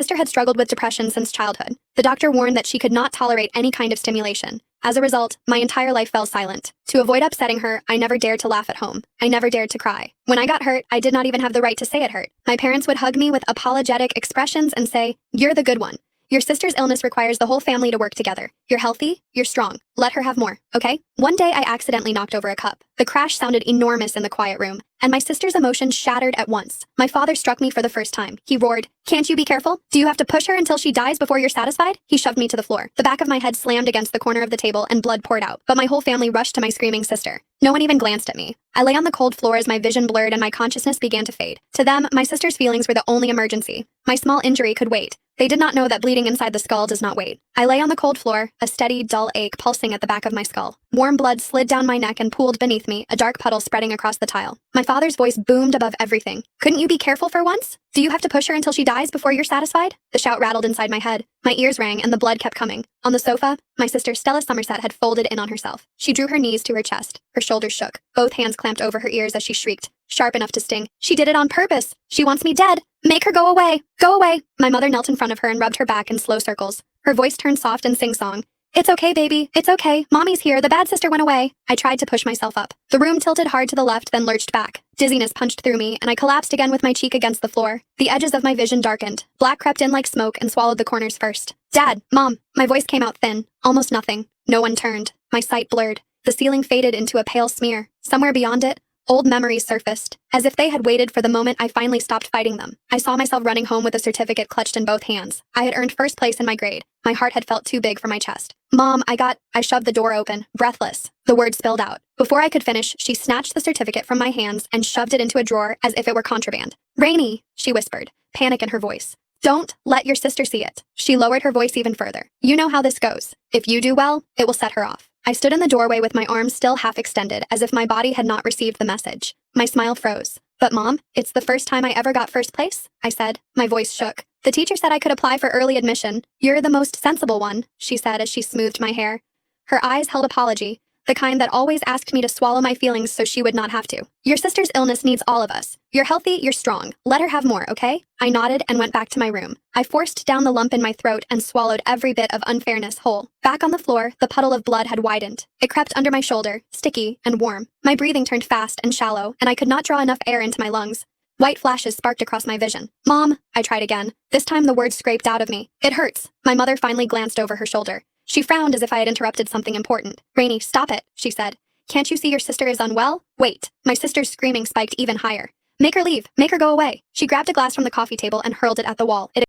sister had struggled with depression since childhood. The doctor warned that she could not tolerate any kind of stimulation. As a result, my entire life fell silent. To avoid upsetting her, I never dared to laugh at home. I never dared to cry. When I got hurt, I did not even have the right to say it hurt. My parents would hug me with apologetic expressions and say, "You're the good one. Your sister's illness requires the whole family to work together. You're healthy, you're strong. Let her have more, okay?" One day I accidentally knocked over a cup. The crash sounded enormous in the quiet room, and my sister's emotions shattered at once. My father struck me for the first time. He roared, "Can't you be careful? Do you have to push her until she dies before you're satisfied?" He shoved me to the floor. The back of my head slammed against the corner of the table and blood poured out, but my whole family rushed to my screaming sister. No one even glanced at me. I lay on the cold floor as my vision blurred and my consciousness began to fade. To them, my sister's feelings were the only emergency. My small injury could wait. They did not know that bleeding inside the skull does not wait. I lay on the cold floor, a steady, dull ache pulsing at the back of my skull. Warm blood slid down my neck and pooled beneath me, a dark puddle spreading across the tile. My father's voice boomed above everything. "Couldn't you be careful for once? Do you have to push her until she dies before you're satisfied?" The shout rattled inside my head. My ears rang and the blood kept coming. On the sofa, my sister Stella Somerset had folded in on herself. She drew her knees to her chest. Her shoulders shook. Both hands clamped over her ears as she shrieked, sharp enough to sting. "She did it on purpose. She wants me dead. Make her go away. Go away." My mother knelt in front of her and rubbed her back in slow circles. Her voice turned soft and sing-song. "It's okay, baby. It's okay. Mommy's here. The bad sister went away." I tried to push myself up. The room tilted hard to the left, then lurched back. Dizziness punched through me, and I collapsed again with my cheek against the floor. The edges of my vision darkened. Black crept in like smoke and swallowed the corners first. "Dad! Mom!" My voice came out thin. Almost nothing. No one turned. My sight blurred. The ceiling faded into a pale smear. Somewhere beyond it, old memories surfaced, as if they had waited for the moment I finally stopped fighting them. I saw myself running home with a certificate clutched in both hands. I had earned first place in my grade. My heart had felt too big for my chest. "Mom, I shoved the door open, breathless. The words spilled out. Before I could finish, she snatched the certificate from my hands and shoved it into a drawer as if it were contraband. "Rainy," she whispered, panic in her voice. "Don't let your sister see it." She lowered her voice even further. "You know how this goes. If you do well, it will set her off." I stood in the doorway with my arms still half extended, as if my body had not received the message. My smile froze. "But Mom, it's the first time I ever got first place," I said. My voice shook. "The teacher said I could apply for early admission. You're the most sensible one," she said as she smoothed my hair. Her eyes held apology, the kind that always asked me to swallow my feelings so she would not have to. "Your sister's illness needs all of us. You're healthy, you're strong. Let her have more, okay?" I nodded and went back to my room. I forced down the lump in my throat and swallowed every bit of unfairness whole. Back on the floor, the puddle of blood had widened. It crept under my shoulder, sticky and warm. My breathing turned fast and shallow, and I could not draw enough air into my lungs. White flashes sparked across my vision. "Mom," I tried again. This time the words scraped out of me. "It hurts." My mother finally glanced over her shoulder. She frowned as if I had interrupted something important. "Rainy, stop it," she said. "Can't you see your sister is unwell? Wait." My sister's screaming spiked even higher. "Make her leave. Make her go away." She grabbed a glass from the coffee table and hurled it at the wall. It